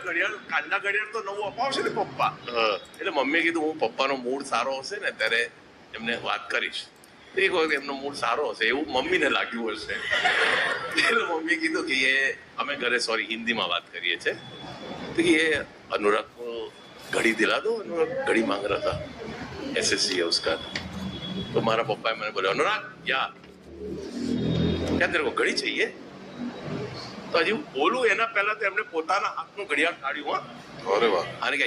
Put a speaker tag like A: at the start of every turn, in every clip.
A: ઘડિયાળ કાનના ઘડિયાળ તો નવું અપાવશે ને પપ્પા. એટલે મમ્મીએ કીધું હું પપ્પાનો મૂડ સારો હશે ને ત્યારે એમને વાત કરીશ. એક વખત એમનો મૂડ સારો હશે એવું મમ્મીને લાગ્યું હશે. એટલે મમ્મીએ કીધું કે એ અમે ઘરે હિન્દીમાં વાત કરીએ છીએ तो ये अनुराग को घड़ी दिला दो, अनुराग घड़ी मांग रहा था, एसएससी है उसका. तो हमारा पप्पा मैंने बोला अनुराग क्या तेरे को घड़ी चाहिए? તો હજી હું બોલું એના પહેલા તો એમને પોતાના હાથનું ઘડિયાળ કાઢ્યું.
B: અરે વાહ.
A: અને કે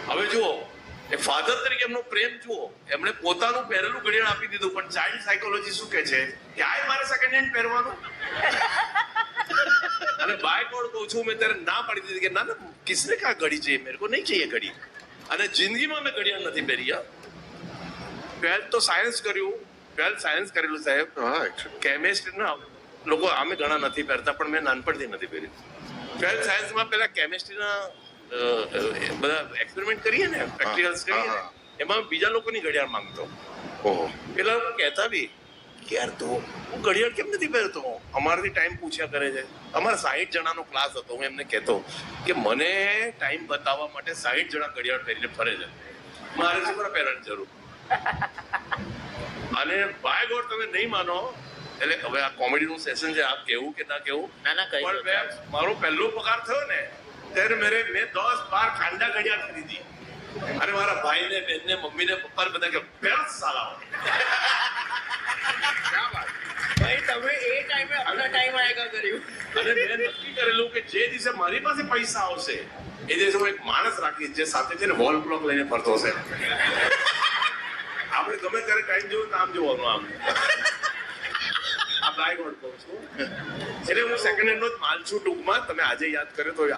A: હવે જુઓ એ ફાધર તરીકે એમનો પ્રેમ જુઓ. એમણે પોતાનું પહેરેલું ઘડિયાળ આપી દીધું, પણ ચાઇલ્ડ સાયકોલોજી શું કે છે કે આ મારે સેકન્ડ હેન્ડ પહેરવાનું. અને બાય ગોડ કહું છું મેં ત્યારે ના પાડી દીધી કે ના ના કિસને કા ઘડી चाहिए, मेरे को नहीं चाहिए ઘડી. અને જિંદગીમાં મેં ઘડિયાળ નથી પહેરી. 12th તો સાયન્સ કર્યું, 12th સાયન્સ કરેલું સાહેબ. કેમિસ્ટ્રી ના લોકો અમે ઘણા નથી પહેરતા, પણ મેં નાનપણથી નથી પહેરી. 12th સાયન્સમાં પેલા કેમિસ્ટ્રીના બધા એક્સપેરિમેન્ટ કરીએ ને, પ્રેક્ટિકલ્સ કરીએ ને, એમાં બીજા લોકોની ઘડિયાળ માંગતો. પેલા લોકો કહેતા બી કે યાર તું હું ઘડિયાળ કેમ નથી પહેરતો. અમારાથી ટાઈમ પૂછ્યા કરે છે. અમારા 60 જણાનો ક્લાસ હતો. હું એમને કહેતો કે મને ટાઈમ બતાવવા માટે 60 જણા ઘડિયાળ પહેરીને ફરે છે, મારે શું કરવા પહેરવાની જરૂર. અને બાય ગોડ તમે નહીં માનો, એટલે હવે આ કોમેડીનું સેશન છે, આપ કેવું કે ના કેવું, પણ મેં મારો પહેલો પગાર થયો ને ત્યારે મેં 10-12 ખાંડા ઘડિયાળ ખરીદી. અને મારા ભાઈને, બેનને, મમ્મીને, પપ્પાને બધા કે પહેલા સાલા
C: ભાઈ તમે એ ટાઈમે આપણા ટાઈમ આયગા કર્યું.
A: અને મેં નક્કી કરેલું કે જે દિવસે મારી પાસે પૈસા આવશે એ દિવસે હું એક માણસ રાખીશ જે સાથે છે ને વોલ બ્લોક લઈને ફરતો હશે. આપણે ગમે ત્યારે ટાઈમ જોયું તો આમ જોવાનું આમ. આ બાય ગોડ કહું છું. એટલે હું સેકન્ડ હેન્ડ નો જ માલ છું ટૂંકમાં. તમે આજે યાદ કર્યો તો